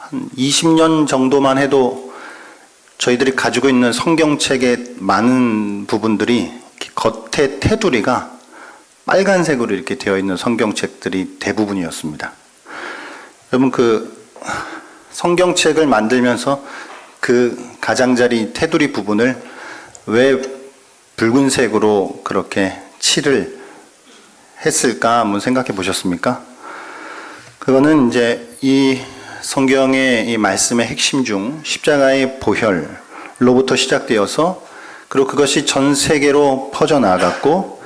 한 20년 정도만 해도 저희들이 가지고 있는 성경책의 많은 부분들이 겉에 테두리가 빨간색으로 이렇게 되어 있는 성경책들이 대부분이었습니다. 여러분, 그 성경책을 만들면서 그 가장자리 테두리 부분을 왜 붉은색으로 그렇게 칠을 했을까 한번 생각해 보셨습니까? 그거는 이제 이 성경의 이 말씀의 핵심 중 십자가의 보혈로부터 시작되어서, 그리고 그것이 전 세계로 퍼져나갔고,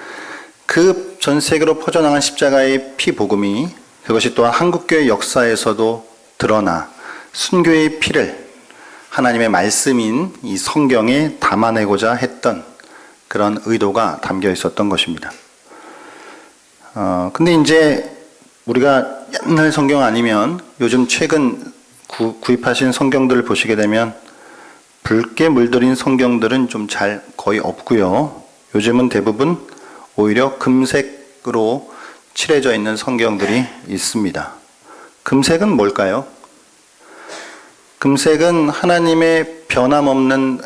그 전 세계로 퍼져나간 십자가의 피복음이 그것이 또한 한국교회 역사에서도 드러나 순교의 피를 하나님의 말씀인 이 성경에 담아내고자 했던 그런 의도가 담겨 있었던 것입니다. 근데 이제 우리가 옛날 성경 아니면 요즘 최근 구입하신 성경들을 보시게 되면 붉게 물들인 성경들은 좀 잘 거의 없고요. 요즘은 대부분 오히려 금색으로 칠해져 있는 성경들이 있습니다. 금색은 뭘까요? 금색은 하나님의 변함없는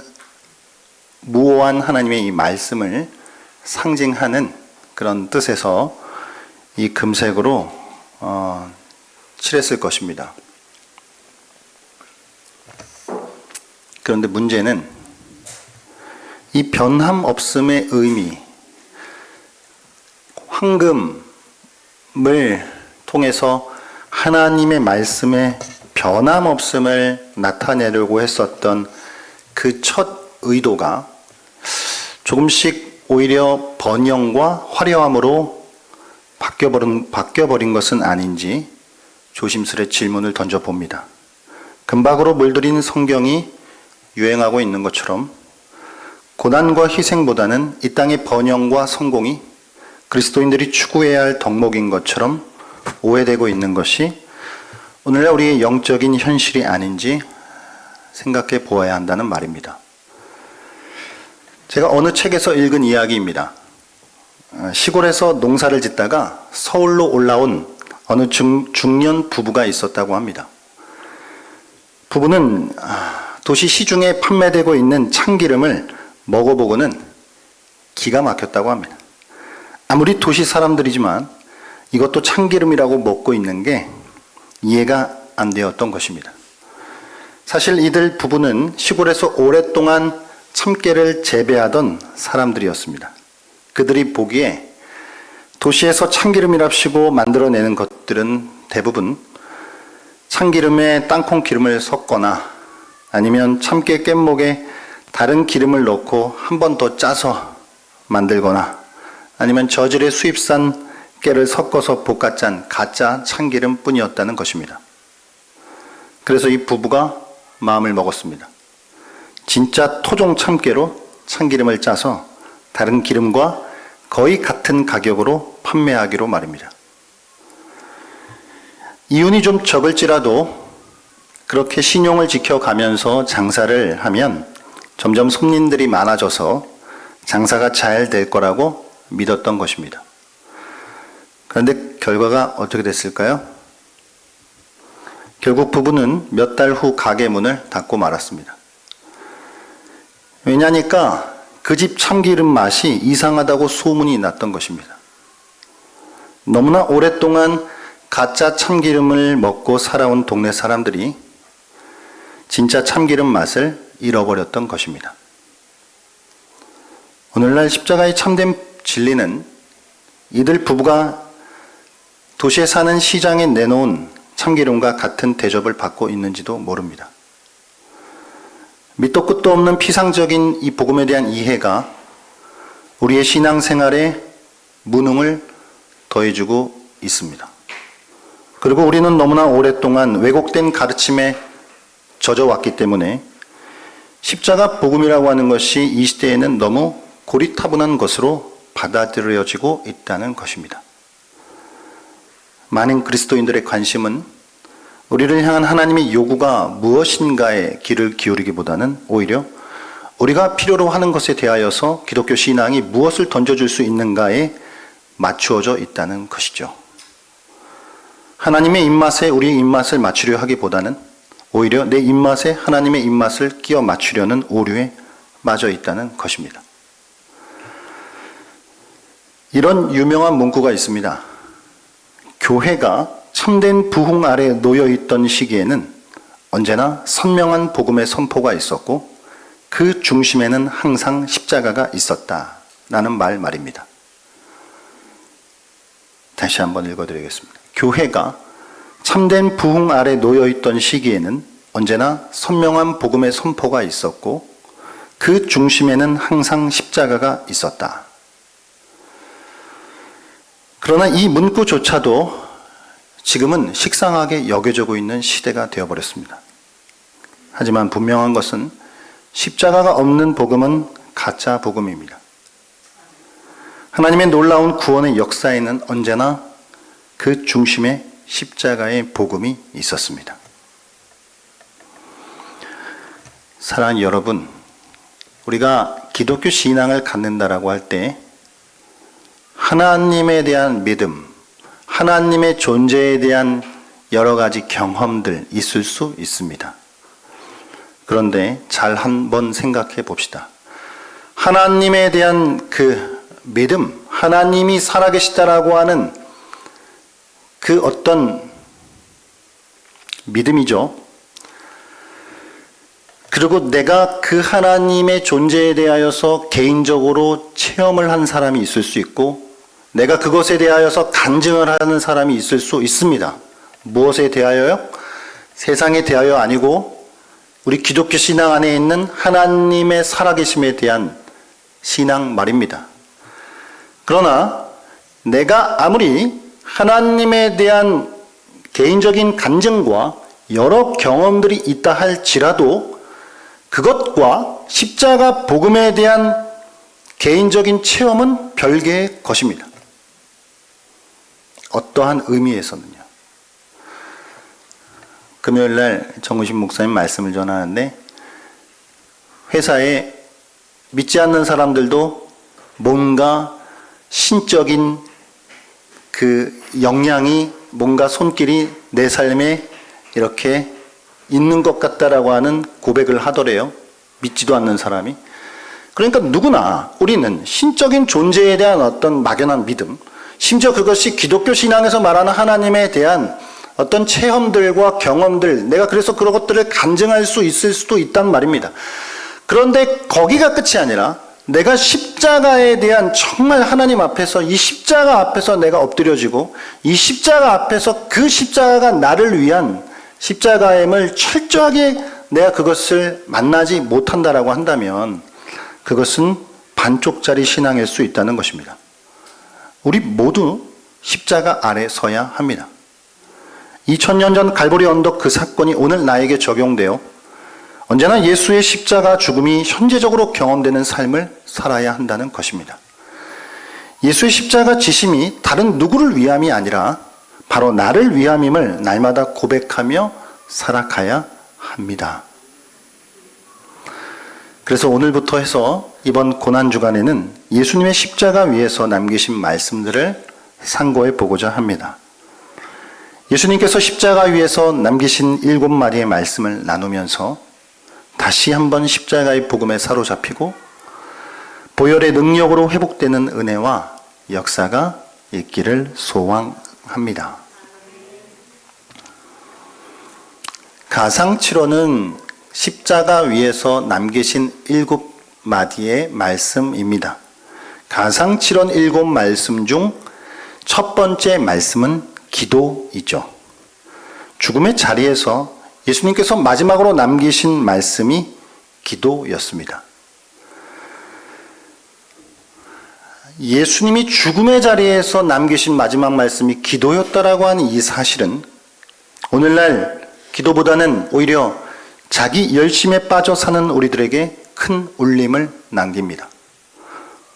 무오한 하나님의 이 말씀을 상징하는 그런 뜻에서 이 금색으로 칠했을 것입니다. 그런데 문제는 이 변함 없음의 의미, 황금을 통해서 하나님의 말씀의 변함 없음을 나타내려고 했었던 그 첫 의도가 조금씩 오히려 번영과 화려함으로 바뀌어버린 것은 아닌지 조심스레 질문을 던져봅니다. 금박으로 물들인 성경이 유행하고 있는 것처럼 고난과 희생보다는 이 땅의 번영과 성공이 그리스도인들이 추구해야 할 덕목인 것처럼 오해되고 있는 것이 오늘날 우리의 영적인 현실이 아닌지 생각해 보아야 한다는 말입니다. 제가 어느 책에서 읽은 이야기입니다. 시골에서 농사를 짓다가 서울로 올라온 어느 중년 부부가 있었다고 합니다. 부부는 도시 시중에 판매되고 있는 참기름을 먹어보고는 기가 막혔다고 합니다. 아무리 도시 사람들이지만 이것도 참기름이라고 먹고 있는 게 이해가 안 되었던 것입니다. 사실 이들 부부는 시골에서 오랫동안 참깨를 재배하던 사람들이었습니다. 그들이 보기에 도시에서 참기름이랍시고 만들어내는 것들은 대부분 참기름에 땅콩 기름을 섞거나 아니면 참깨 깻목에 다른 기름을 넣고 한 번 더 짜서 만들거나 아니면 저질의 수입산 깨를 섞어서 볶아짠 가짜 참기름 뿐이었다는 것입니다. 그래서 이 부부가 마음을 먹었습니다. 진짜 토종 참깨로 참기름을 짜서 다른 기름과 거의 같은 가격으로 판매하기로 말입니다. 이윤이 좀 적을지라도 그렇게 신용을 지켜가면서 장사를 하면 점점 손님들이 많아져서 장사가 잘 될 거라고 믿었던 것입니다. 그런데 결과가 어떻게 됐을까요? 결국 부부는 몇 달 후 가게 문을 닫고 말았습니다. 왜냐니까 그 집 참기름 맛이 이상하다고 소문이 났던 것입니다. 너무나 오랫동안 가짜 참기름을 먹고 살아온 동네 사람들이 진짜 참기름 맛을 잃어버렸던 것입니다. 오늘날 십자가의 참된 진리는 이들 부부가 도시에 사는 시장에 내놓은 참기름과 같은 대접을 받고 있는지도 모릅니다. 밑도 끝도 없는 피상적인 이 복음에 대한 이해가 우리의 신앙생활에 무능을 더해주고 있습니다. 그리고 우리는 너무나 오랫동안 왜곡된 가르침에 젖어왔기 때문에 십자가 복음이라고 하는 것이 이 시대에는 너무 고리타분한 것으로 받아들여지고 있다는 것입니다. 많은 그리스도인들의 관심은 우리를 향한 하나님의 요구가 무엇인가에 귀를 기울이기보다는 오히려 우리가 필요로 하는 것에 대하여서 기독교 신앙이 무엇을 던져줄 수 있는가에 맞추어져 있다는 것이죠. 하나님의 입맛에 우리의 입맛을 맞추려 하기보다는 오히려 내 입맛에 하나님의 입맛을 끼워 맞추려는 오류에 빠져 있다는 것입니다. 이런 유명한 문구가 있습니다. 교회가 참된 부흥 아래 놓여 있던 시기에는 언제나 선명한 복음의 선포가 있었고 그 중심에는 항상 십자가가 있었다라는 말입니다. 다시 한번 읽어드리겠습니다. 교회가 참된 부흥 아래 놓여 있던 시기에는 언제나 선명한 복음의 선포가 있었고 그 중심에는 항상 십자가가 있었다. 그러나 이 문구조차도 지금은 식상하게 여겨지고 있는 시대가 되어버렸습니다. 하지만 분명한 것은 십자가가 없는 복음은 가짜 복음입니다. 하나님의 놀라운 구원의 역사에는 언제나 그 중심에 십자가의 복음이 있었습니다. 사랑하는 여러분, 우리가 기독교 신앙을 갖는다라고 할 때 하나님에 대한 믿음, 하나님의 존재에 대한 여러 가지 경험들 있을 수 있습니다. 그런데 잘 한번 생각해 봅시다. 하나님에 대한 그 믿음, 하나님이 살아계시다라고 하는 그 어떤 믿음이죠. 그리고 내가 그 하나님의 존재에 대하여서 개인적으로 체험을 한 사람이 있을 수 있고 내가 그것에 대하여서 간증을 하는 사람이 있을 수 있습니다. 무엇에 대하여요? 세상에 대하여 아니고 우리 기독교 신앙 안에 있는 하나님의 살아계심에 대한 신앙 말입니다. 그러나 내가 아무리 하나님에 대한 개인적인 간증과 여러 경험들이 있다 할지라도 그것과 십자가 복음에 대한 개인적인 체험은 별개의 것입니다. 어떠한 의미에서는요. 금요일날 정우신 목사님 말씀을 전하는데 회사에 믿지 않는 사람들도 뭔가 신적인 그 역량이 뭔가 손길이 내 삶에 이렇게 있는 것 같다라고 하는 고백을 하더래요. 믿지도 않는 사람이. 그러니까 누구나 우리는 신적인 존재에 대한 어떤 막연한 믿음, 심지어 그것이 기독교 신앙에서 말하는 하나님에 대한 어떤 체험들과 경험들, 내가 그래서 그런 것들을 간증할 수 있을 수도 있단 말입니다. 그런데 거기가 끝이 아니라 내가 십자가에 대한 정말 하나님 앞에서 이 십자가 앞에서 내가 엎드려지고 이 십자가 앞에서 그 십자가가 나를 위한 십자가임을 철저하게 내가 그것을 만나지 못한다라고 한다면 그것은 반쪽짜리 신앙일 수 있다는 것입니다. 우리 모두 십자가 아래 서야 합니다. 2000년 전 갈보리 언덕 그 사건이 오늘 나에게 적용되어 언제나 예수의 십자가 죽음이 현재적으로 경험되는 삶을 살아야 한다는 것입니다. 예수의 십자가 지심이 다른 누구를 위함이 아니라 바로 나를 위함임을 날마다 고백하며 살아가야 합니다. 그래서 오늘부터 해서 이번 고난주간에는 예수님의 십자가 위에서 남기신 말씀들을 상고해 보고자 합니다. 예수님께서 십자가 위에서 남기신 7마디의 말씀을 나누면서 다시 한번 십자가의 복음에 사로잡히고 보혈의 능력으로 회복되는 은혜와 역사가 있기를 소망합니다. 가상치로는 십자가 위에서 남기신 7마디의 말씀입니다. 가상치론 7말씀 중 첫 번째 말씀은 기도이죠. 죽음의 자리에서 예수님께서 마지막으로 남기신 말씀이 기도였습니다. 예수님이 죽음의 자리에서 남기신 마지막 말씀이 기도였다라고 하는 이 사실은 오늘날 기도보다는 오히려 자기 열심에 빠져 사는 우리들에게 큰 울림을 남깁니다.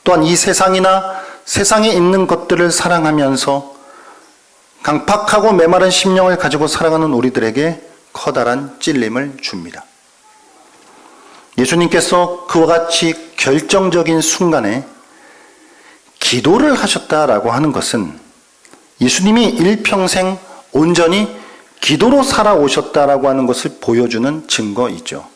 또한 이 세상이나 세상에 있는 것들을 사랑하면서 강팍하고 메마른 심령을 가지고 살아가는 우리들에게 커다란 찔림을 줍니다. 예수님께서 그와 같이 결정적인 순간에 기도를 하셨다라고 하는 것은 예수님이 일평생 온전히 기도로 살아오셨다라고 하는 것을 보여주는 증거이죠.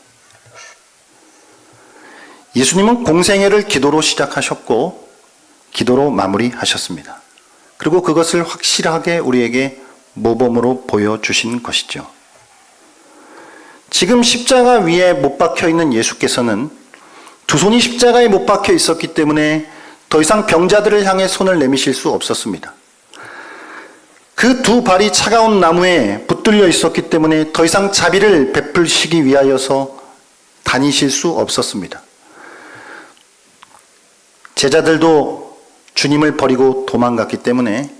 예수님은 공생애를 기도로 시작하셨고 기도로 마무리하셨습니다. 그리고 그것을 확실하게 우리에게 모범으로 보여주신 것이죠. 지금 십자가 위에 못 박혀 있는 예수께서는 두 손이 십자가에 못 박혀 있었기 때문에 더 이상 병자들을 향해 손을 내미실 수 없었습니다. 그 두 발이 차가운 나무에 붙들려 있었기 때문에 더 이상 자비를 베풀시기 위하여서 다니실 수 없었습니다. 제자들도 주님을 버리고 도망갔기 때문에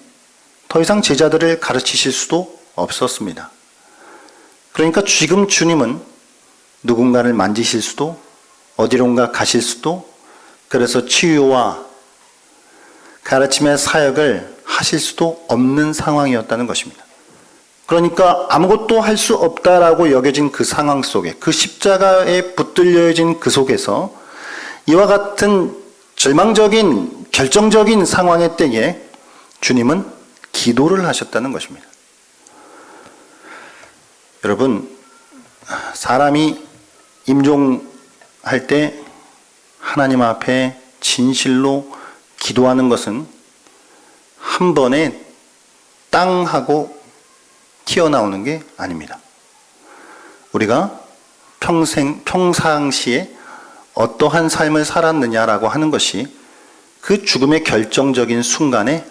더 이상 제자들을 가르치실 수도 없었습니다. 그러니까 지금 주님은 누군가를 만지실 수도 어디론가 가실 수도 그래서 치유와 가르침의 사역을 하실 수도 없는 상황이었다는 것입니다. 그러니까 아무것도 할 수 없다라고 여겨진 그 상황 속에 그 십자가에 붙들려진 그 속에서 이와 같은 절망적인 결정적인 상황의 때에 주님은 기도를 하셨다는 것입니다. 여러분, 사람이 임종할 때 하나님 앞에 진실로 기도하는 것은 한 번에 땅 하고 튀어나오는 게 아닙니다. 우리가 평상시에 어떠한 삶을 살았느냐라고 하는 것이 그 죽음의 결정적인 순간에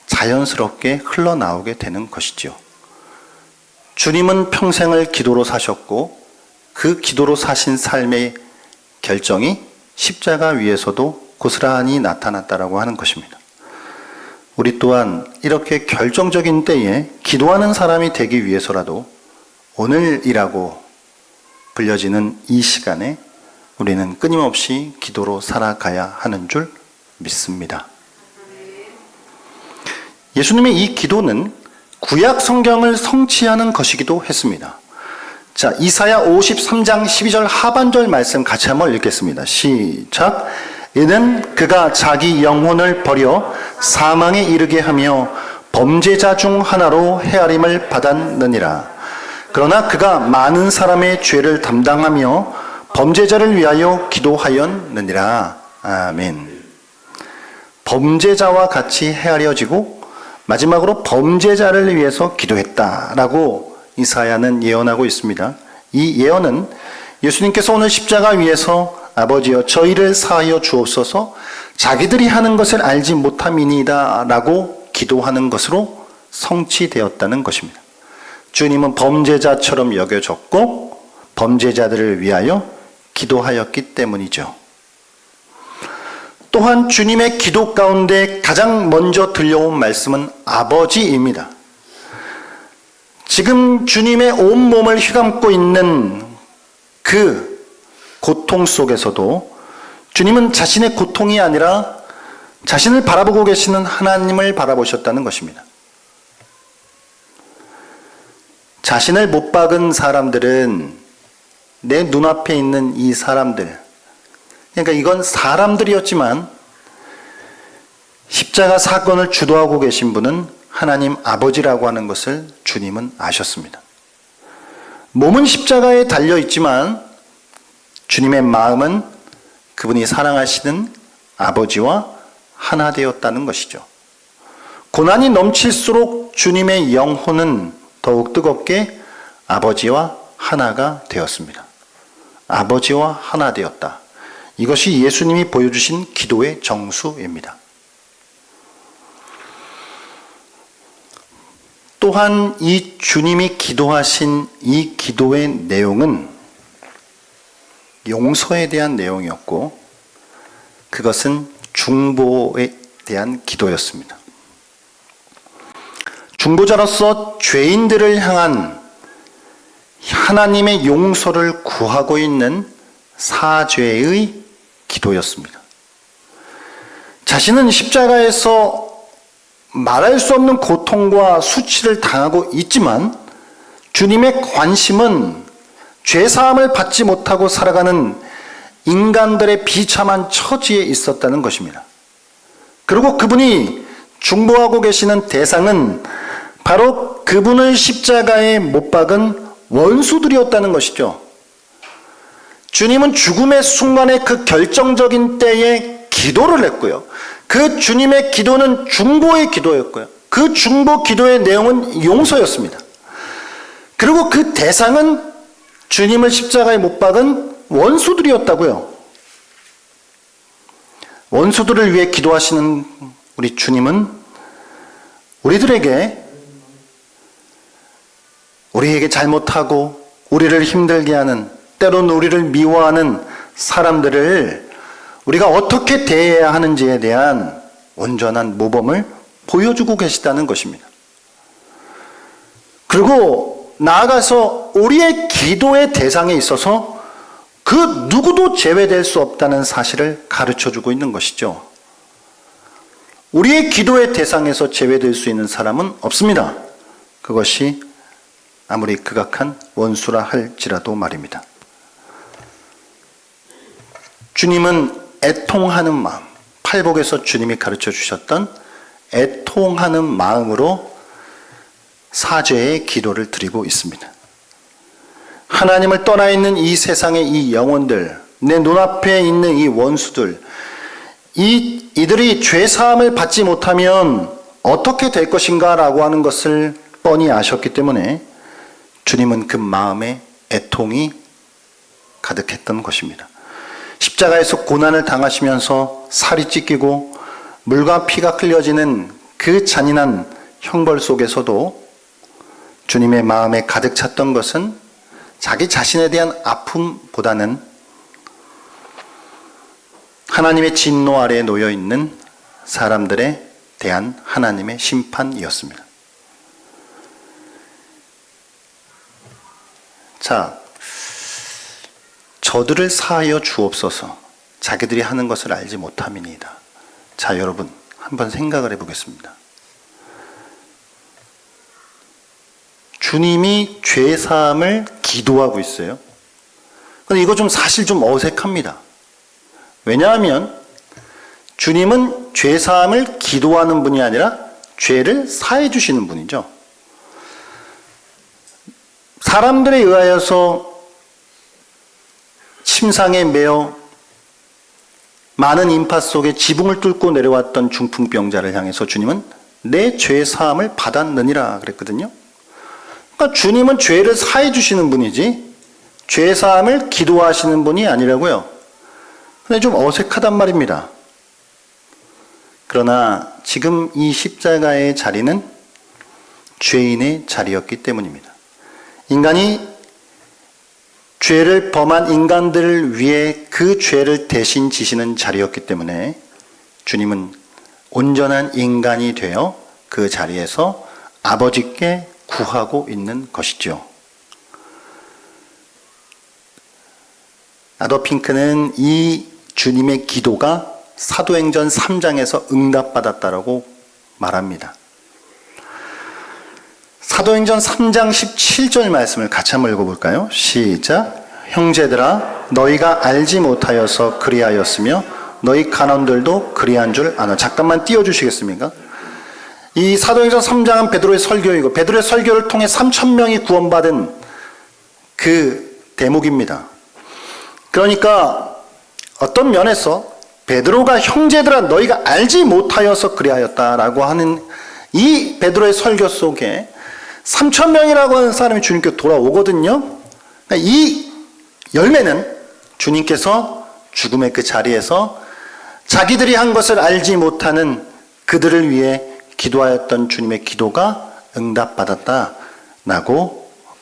자연스럽게 흘러나오게 되는 것이죠. 주님은 평생을 기도로 사셨고 그 기도로 사신 삶의 결정이 십자가 위에서도 고스란히 나타났다라고 하는 것입니다. 우리 또한 이렇게 결정적인 때에 기도하는 사람이 되기 위해서라도 오늘이라고 불려지는 이 시간에 우리는 끊임없이 기도로 살아가야 하는 줄 믿습니다. 예수님의 이 기도는 구약 성경을 성취하는 것이기도 했습니다. 자, 이사야 53장 12절 하반절 말씀 같이 한번 읽겠습니다. 시작. 이는 그가 자기 영혼을 버려 사망에 이르게 하며 범죄자 중 하나로 헤아림을 받았느니라. 그러나 그가 많은 사람의 죄를 담당하며 범죄자를 위하여 기도하였느니라. 아멘. 범죄자와 같이 헤아려지고 마지막으로 범죄자를 위해서 기도했다라고 이사야는 예언하고 있습니다. 이 예언은 예수님께서 오늘 십자가 위에서 아버지여 저희를 사하여 주옵소서 자기들이 하는 것을 알지 못함이니이다 라고 기도하는 것으로 성취되었다는 것입니다. 주님은 범죄자처럼 여겨졌고 범죄자들을 위하여 기도하였기 때문이죠. 또한 주님의 기도 가운데 가장 먼저 들려온 말씀은 아버지입니다. 지금 주님의 온몸을 휘감고 있는 그 고통 속에서도 주님은 자신의 고통이 아니라 자신을 바라보고 계시는 하나님을 바라보셨다는 것입니다. 자신을 못 박은 사람들은 내 눈앞에 있는 이 사람들, 그러니까 이건 사람들이었지만 십자가 사건을 주도하고 계신 분은 하나님 아버지라고 하는 것을 주님은 아셨습니다. 몸은 십자가에 달려 있지만 주님의 마음은 그분이 사랑하시는 아버지와 하나 되었다는 것이죠. 고난이 넘칠수록 주님의 영혼은 더욱 뜨겁게 아버지와 하나가 되었습니다. 아버지와 하나 되었다. 이것이 예수님이 보여주신 기도의 정수입니다. 또한 이 주님이 기도하신 이 기도의 내용은 용서에 대한 내용이었고 그것은 중보에 대한 기도였습니다. 중보자로서 죄인들을 향한 하나님의 용서를 구하고 있는 사죄의 기도였습니다. 자신은 십자가에서 말할 수 없는 고통과 수치를 당하고 있지만 주님의 관심은 죄사함을 받지 못하고 살아가는 인간들의 비참한 처지에 있었다는 것입니다. 그리고 그분이 중보하고 계시는 대상은 바로 그분을 십자가에 못 박은 원수들이었다는 것이죠. 주님은 죽음의 순간에 그 결정적인 때에 기도를 했고요. 그 주님의 기도는 중보의 기도였고요. 그 중보 기도의 내용은 용서였습니다. 그리고 그 대상은 주님을 십자가에 못 박은 원수들이었다고요. 원수들을 위해 기도하시는 우리 주님은 우리에게 잘못하고 우리를 힘들게 하는, 때로는 우리를 미워하는 사람들을 우리가 어떻게 대해야 하는지에 대한 온전한 모범을 보여주고 계시다는 것입니다. 그리고 나아가서 우리의 기도의 대상에 있어서 그 누구도 제외될 수 없다는 사실을 가르쳐주고 있는 것이죠. 우리의 기도의 대상에서 제외될 수 있는 사람은 없습니다. 그것이 아무리 극악한 원수라 할지라도 말입니다. 주님은 애통하는 마음, 팔복에서 주님이 가르쳐 주셨던 애통하는 마음으로 사죄의 기도를 드리고 있습니다. 하나님을 떠나 있는 이 세상의 이 영혼들, 내 눈앞에 있는 이 원수들, 이들이 죄사함을 받지 못하면 어떻게 될 것인가 라고 하는 것을 뻔히 아셨기 때문에 주님은 그 마음에 애통이 가득했던 것입니다. 십자가에서 고난을 당하시면서 살이 찢기고 물과 피가 흘려지는 그 잔인한 형벌 속에서도 주님의 마음에 가득 찼던 것은 자기 자신에 대한 아픔보다는 하나님의 진노 아래에 놓여 있는 사람들에 대한 하나님의 심판이었습니다. 자, 저들을 사하여 주옵소서. 자기들이 하는 것을 알지 못함이니이다. 자, 여러분 한번 생각을 해보겠습니다. 주님이 죄사함을 기도하고 있어요. 근데 이거 사실 좀 어색합니다. 왜냐하면 주님은 죄사함을 기도하는 분이 아니라 죄를 사해 주시는 분이죠. 사람들에 의하여서 침상에 매어 많은 인파 속에 지붕을 뚫고 내려왔던 중풍병자를 향해서 주님은 내 죄사함을 받았느니라 그랬거든요. 그러니까 주님은 죄를 사해 주시는 분이지 죄사함을 기도하시는 분이 아니라고요. 근데 좀 어색하단 말입니다. 그러나 지금 이 십자가의 자리는 죄인의 자리였기 때문입니다. 인간이 죄를 범한 인간들을 위해 그 죄를 대신 지시는 자리였기 때문에 주님은 온전한 인간이 되어 그 자리에서 아버지께 구하고 있는 것이죠. 아더 핑크는 이 주님의 기도가 사도행전 3장에서 응답받았다라고 말합니다. 사도행전 3장 17절 말씀을 같이 한번 읽어볼까요? 시작. 형제들아 너희가 알지 못하여서 그리하였으며 너희 간원들도 그리한 줄 아노. 잠깐만 띄워주시겠습니까? 이 사도행전 3장은 베드로의 설교이고 베드로의 설교를 통해 3,000명이 구원받은 그 대목입니다. 그러니까 어떤 면에서 베드로가 형제들아 너희가 알지 못하여서 그리하였다라고 하는 이 베드로의 설교 속에 3,000명이라고 하는 사람이 주님께 돌아오거든요. 이 열매는 주님께서 죽음의 그 자리에서 자기들이 한 것을 알지 못하는 그들을 위해 기도하였던 주님의 기도가 응답받았다라고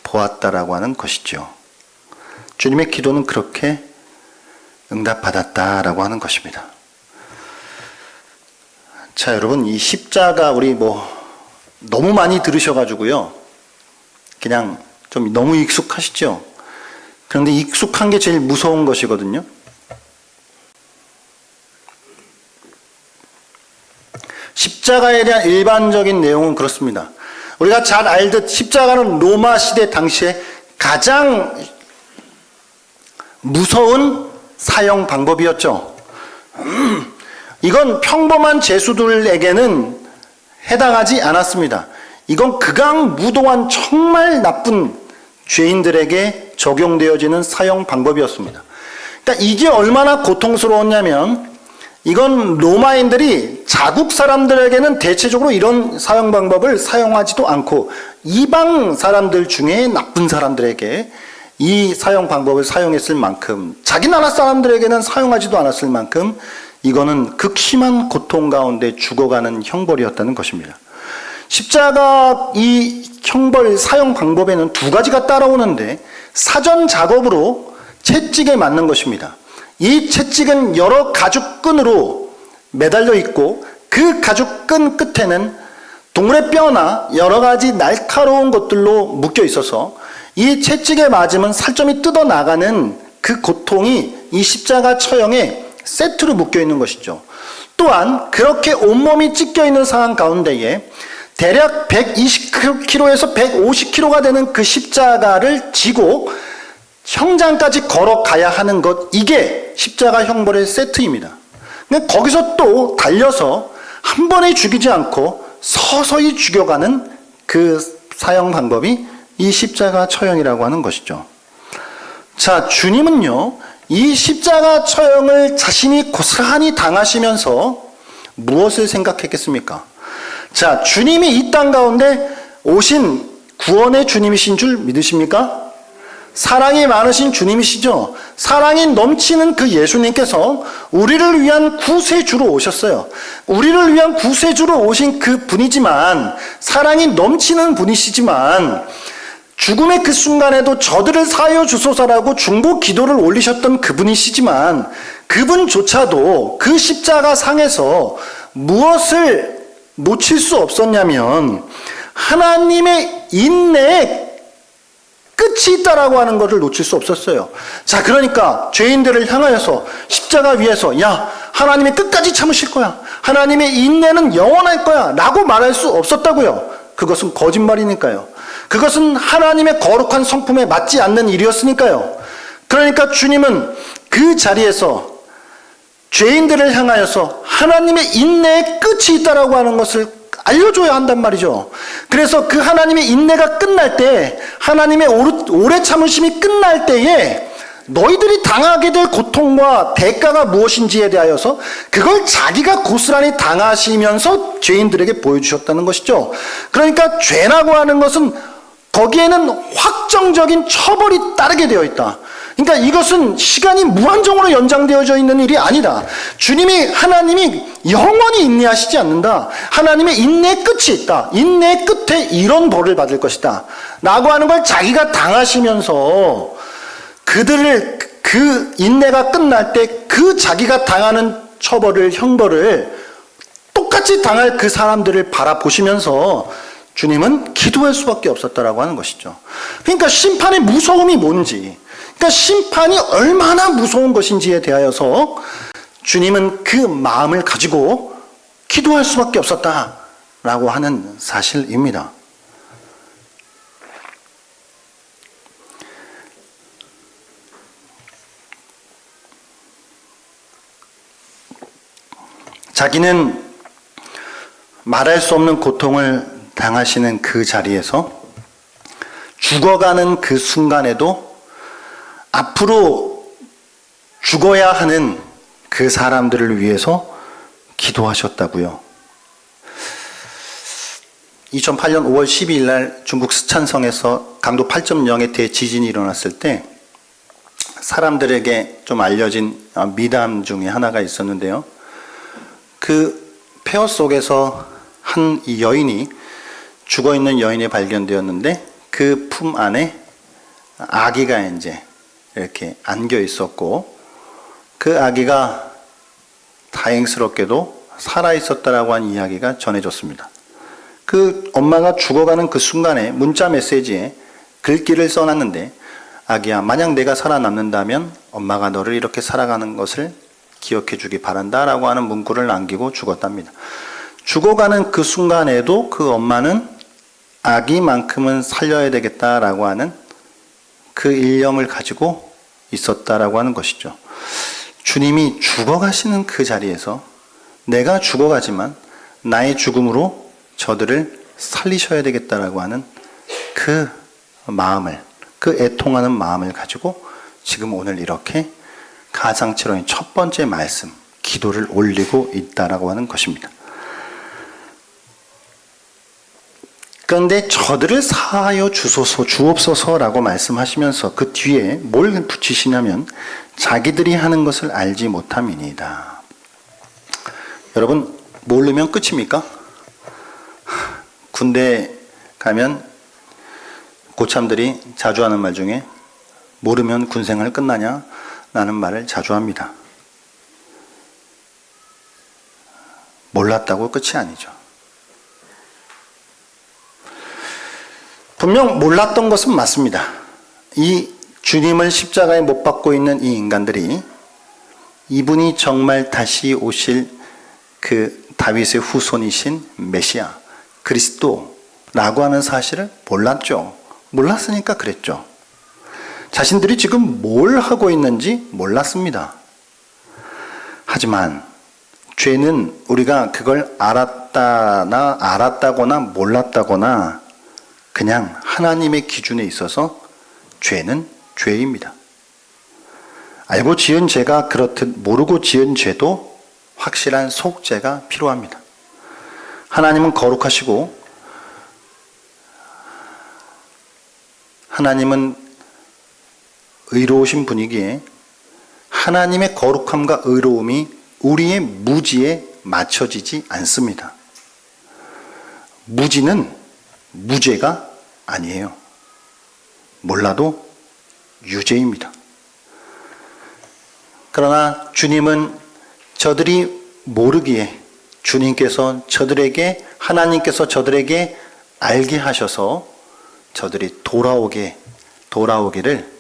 보았다라고 하는 것이죠. 주님의 기도는 그렇게 응답받았다라고 하는 것입니다. 자, 여러분 이 십자가 우리 너무 많이 들으셔가지고요. 그냥 좀 너무 익숙하시죠? 그런데 익숙한 게 제일 무서운 것이거든요. 십자가에 대한 일반적인 내용은 그렇습니다. 우리가 잘 알듯 십자가는 로마 시대 당시에 가장 무서운 사형 방법이었죠. 이건 평범한 죄수들에게는 해당하지 않았습니다. 이건 극악무도한 정말 나쁜 죄인들에게 적용되어지는 사형 방법이었습니다. 그러니까 이게 얼마나 고통스러웠냐면 이건 로마인들이 자국 사람들에게는 대체적으로 이런 사형 방법을 사용하지도 않고 이방 사람들 중에 나쁜 사람들에게 이 사형 방법을 사용했을 만큼 자기 나라 사람들에게는 사용하지도 않았을 만큼 이거는 극심한 고통 가운데 죽어가는 형벌이었다는 것입니다. 십자가 이 형벌 사용 방법에는 두 가지가 따라오는데 사전 작업으로 채찍에 맞는 것입니다. 이 채찍은 여러 가죽끈으로 매달려 있고 그 가죽끈 끝에는 동물의 뼈나 여러 가지 날카로운 것들로 묶여 있어서 이 채찍에 맞으면 살점이 뜯어나가는 그 고통이 이 십자가 처형에 세트로 묶여 있는 것이죠. 또한 그렇게 온몸이 찢겨 있는 상황 가운데에 대략 120kg에서 150kg가 되는 그 십자가를 지고 형장까지 걸어가야 하는 것, 이게 십자가 형벌의 세트입니다. 거기서 또 달려서 한 번에 죽이지 않고 서서히 죽여가는 그 사형 방법이 이 십자가 처형이라고 하는 것이죠. 자, 주님은요, 이 십자가 처형을 자신이 고스란히 당하시면서 무엇을 생각했겠습니까? 자, 주님이 이 땅 가운데 오신 구원의 주님이신 줄 믿으십니까? 사랑이 많으신 주님이시죠. 사랑이 넘치는 그 예수님께서 우리를 위한 구세주로 오셨어요. 우리를 위한 구세주로 오신 그 분이지만, 사랑이 넘치는 분이시지만 죽음의 그 순간에도 저들을 사하여 주소서라고 중보 기도를 올리셨던 그분이시지만, 그분조차도 그 십자가 상에서 무엇을 놓칠 수 없었냐면 하나님의 인내에 끝이 있다라고 하는 것을 놓칠 수 없었어요. 자, 그러니까 죄인들을 향하여서 십자가 위에서 야, 하나님이 끝까지 참으실 거야, 하나님의 인내는 영원할 거야 라고 말할 수 없었다고요. 그것은 거짓말이니까요. 그것은 하나님의 거룩한 성품에 맞지 않는 일이었으니까요. 그러니까 주님은 그 자리에서 죄인들을 향하여서 하나님의 인내의 끝이 있다라고 하는 것을 알려줘야 한단 말이죠. 그래서 그 하나님의 인내가 끝날 때, 하나님의 오래 참으심이 끝날 때에 너희들이 당하게 될 고통과 대가가 무엇인지에 대하여서 그걸 자기가 고스란히 당하시면서 죄인들에게 보여주셨다는 것이죠. 그러니까 죄라고 하는 것은 거기에는 확정적인 처벌이 따르게 되어 있다. 그러니까 이것은 시간이 무한정으로 연장되어져 있는 일이 아니다. 하나님이 영원히 인내하시지 않는다. 하나님의 인내의 끝이 있다. 인내의 끝에 이런 벌을 받을 것이다 라고 하는 걸 자기가 당하시면서 그들을, 그 인내가 끝날 때 그 자기가 당하는 처벌을, 형벌을 똑같이 당할 그 사람들을 바라보시면서 주님은 기도할 수밖에 없었다라고 하는 것이죠. 그러니까 심판의 무서움이 뭔지, 그러니까 심판이 얼마나 무서운 것인지에 대하여서 주님은 그 마음을 가지고 기도할 수밖에 없었다라고 하는 사실입니다. 자기는 말할 수 없는 고통을 당하시는 그 자리에서 죽어가는 그 순간에도 앞으로 죽어야 하는 그 사람들을 위해서 기도하셨다고요. 2008년 5월 12일 날 중국 스촨성에서 강도 8.0의 대지진이 일어났을 때 사람들에게 좀 알려진 미담 중에 하나가 있었는데요. 그 폐허 속에서 한 여인이, 죽어있는 여인이 발견되었는데 그 품 안에 아기가 이제 이렇게 안겨 있었고, 그 아기가 다행스럽게도 살아 있었다라고 한 이야기가 전해졌습니다. 그 엄마가 죽어가는 그 순간에 문자 메시지에 글귀를 써놨는데, 아기야, 만약 내가 살아남는다면 엄마가 너를 이렇게 살아가는 것을 기억해 주기 바란다 라고 하는 문구를 남기고 죽었답니다. 죽어가는 그 순간에도 그 엄마는 아기만큼은 살려야 되겠다라고 하는 그 일념을 가지고 있었다라고 하는 것이죠. 주님이 죽어가시는 그 자리에서 내가 죽어가지만 나의 죽음으로 저들을 살리셔야 되겠다라고 하는 그 마음을, 그 애통하는 마음을 가지고 지금 오늘 이렇게 가상치료의 첫 번째 말씀, 기도를 올리고 있다라고 하는 것입니다. 그런데 저들을 사하여 주옵소서라고 말씀하시면서 그 뒤에 뭘 붙이시냐면 자기들이 하는 것을 알지 못함이니이다. 여러분, 모르면 끝입니까? 군대 가면 고참들이 자주 하는 말 중에 모르면 군생활 끝나냐? 라는 말을 자주 합니다. 몰랐다고 끝이 아니죠. 분명 몰랐던 것은 맞습니다. 이 주님을 십자가에 못 박고 있는 이 인간들이 이분이 정말 다시 오실 그 다윗의 후손이신 메시아, 그리스도라고 하는 사실을 몰랐죠. 몰랐으니까 그랬죠. 자신들이 지금 뭘 하고 있는지 몰랐습니다. 하지만 죄는 우리가 그걸 알았다거나 몰랐다거나 그냥 하나님의 기준에 있어서 죄는 죄입니다. 알고 지은 죄가 그렇듯 모르고 지은 죄도 확실한 속죄가 필요합니다. 하나님은 거룩하시고 하나님은 의로우신 분이기에 하나님의 거룩함과 의로움이 우리의 무지에 맞춰지지 않습니다. 무지는 무죄가 아니에요. 몰라도 유죄입니다. 그러나 주님은 저들이 모르기에 주님께서 하나님께서 저들에게 알게 하셔서 저들이 돌아오기를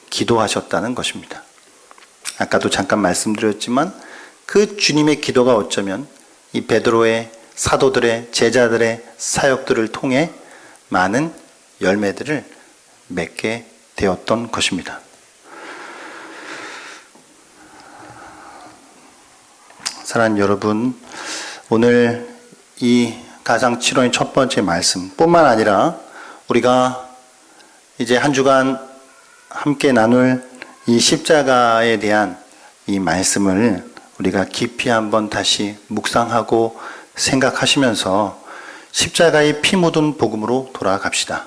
기도하셨다는 것입니다. 아까도 잠깐 말씀드렸지만 그 주님의 기도가 어쩌면 이 베드로의 사도들의 제자들의 사역들을 통해 많은 열매들을 맺게 되었던 것입니다. 사랑하는 여러분, 오늘 이 가상치료의 첫 번째 말씀뿐만 아니라 우리가 이제 한 주간 함께 나눌 이 십자가에 대한 이 말씀을 우리가 깊이 한번 다시 묵상하고 생각하시면서 십자가의 피 묻은 복음으로 돌아갑시다.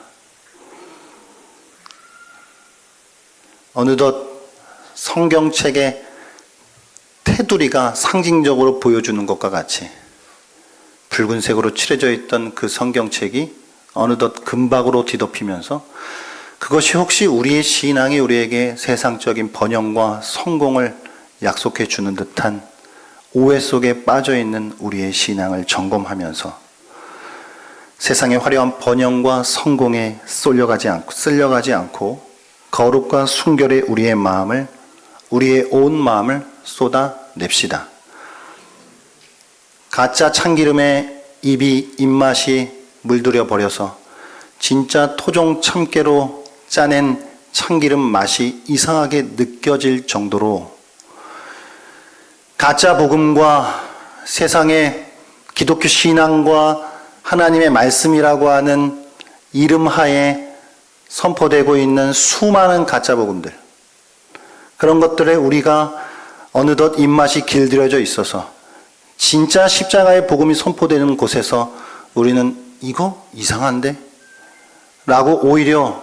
어느덧 성경책의 테두리가 상징적으로 보여주는 것과 같이 붉은색으로 칠해져 있던 그 성경책이 어느덧 금박으로 뒤덮이면서 그것이 혹시 우리의 신앙이 우리에게 세상적인 번영과 성공을 약속해 주는 듯한 오해 속에 빠져 있는 우리의 신앙을 점검하면서 세상의 화려한 번영과 성공에 쓸려가지 않고 거룩과 순결의 우리의 온 마음을 쏟아냅시다. 가짜 참기름에 입맛이 물들여 버려서 진짜 토종 참깨로 짜낸 참기름 맛이 이상하게 느껴질 정도로 가짜 복음과 세상의 기독교 신앙과 하나님의 말씀이라고 하는 이름 하에 선포되고 있는 수많은 가짜 복음들, 그런 것들에 우리가 어느덧 입맛이 길들여져 있어서 진짜 십자가의 복음이 선포되는 곳에서 우리는 이거 이상한데? 라고 오히려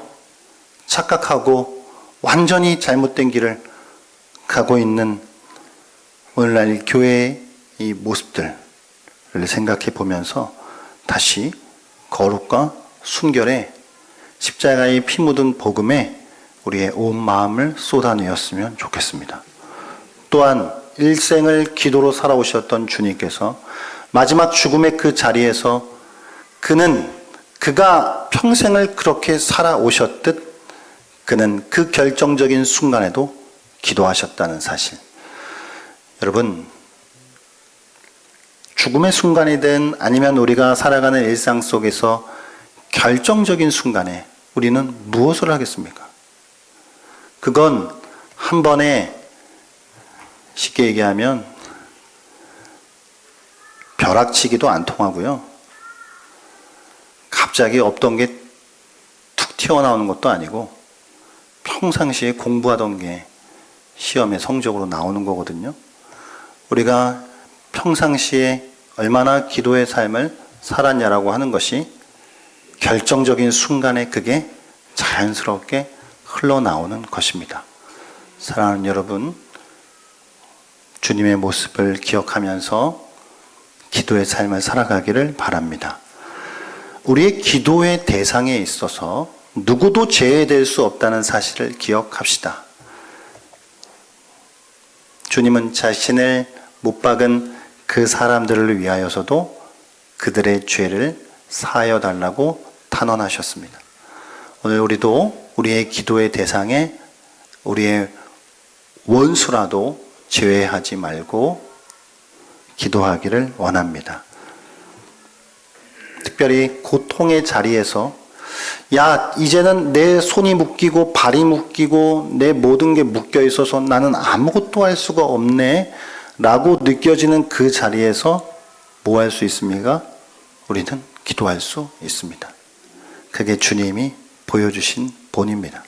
착각하고 완전히 잘못된 길을 가고 있는 오늘날 교회의 이 모습들을 생각해 보면서 다시 거룩과 순결의 십자가의 피 묻은 복음에 우리의 온 마음을 쏟아내었으면 좋겠습니다. 또한 일생을 기도로 살아오셨던 주님께서 마지막 죽음의 그 자리에서 그가 평생을 그렇게 살아오셨듯 그는 그 결정적인 순간에도 기도하셨다는 사실. 여러분, 죽음의 순간이든 아니면 우리가 살아가는 일상 속에서 결정적인 순간에 우리는 무엇을 하겠습니까? 그건 한 번에 쉽게 얘기하면 벼락치기도 안 통하고요. 갑자기 없던 게 툭 튀어나오는 것도 아니고 평상시에 공부하던 게 시험의 성적으로 나오는 거거든요. 우리가 평상시에 얼마나 기도의 삶을 살았냐라고 하는 것이 결정적인 순간에 그게 자연스럽게 흘러나오는 것입니다. 사랑하는 여러분, 주님의 모습을 기억하면서 기도의 삶을 살아가기를 바랍니다. 우리의 기도의 대상에 있어서 누구도 제외될 수 없다는 사실을 기억합시다. 주님은 자신을 못 박은 그 사람들을 위하여서도 그들의 죄를 사하여 달라고 탄원하셨습니다. 오늘 우리도 우리의 기도의 대상에 우리의 원수라도 제외하지 말고 기도하기를 원합니다. 특별히 고통의 자리에서 야, 이제는 내 손이 묶이고 발이 묶이고 내 모든 게 묶여 있어서 나는 아무것도 할 수가 없네 라고 느껴지는 그 자리에서 뭐 할 수 있습니까? 우리는 기도할 수 있습니다. 그게 주님이 보여주신 본입니다.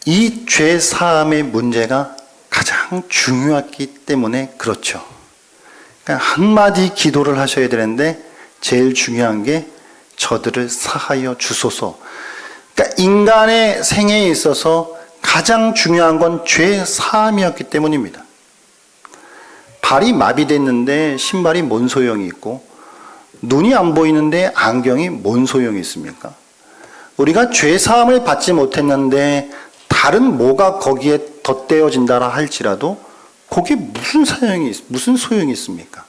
이 죄 사함의 문제가 가장 중요하기 때문에 그렇죠. 그러니까 한마디 기도를 하셔야 되는데 제일 중요한 게 저들을 사하여 주소서. 그러니까 인간의 생애에 있어서 가장 중요한 건 죄 사함이었기 때문입니다. 발이 마비됐는데 신발이 뭔 소용이 있고 눈이 안 보이는데 안경이 뭔 소용이 있습니까? 우리가 죄 사함을 받지 못했는데 다른 뭐가 거기에 덧대어진다라 할지라도 거기에 무슨 소용이 있습니까?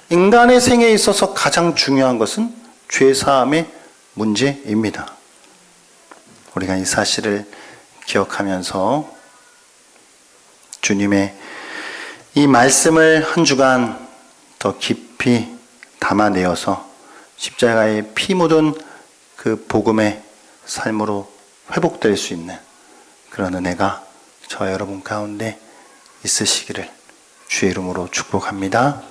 인간의 생애에 있어서 가장 중요한 것은 죄 사함의 문제입니다. 우리가 이 사실을 기억하면서 주님의 이 말씀을 한 주간 더 깊이 담아내어서 십자가에 피 묻은 그 복음의 삶으로 회복될 수 있는 그런 은혜가 저와 여러분 가운데 있으시기를 주의 이름으로 축복합니다.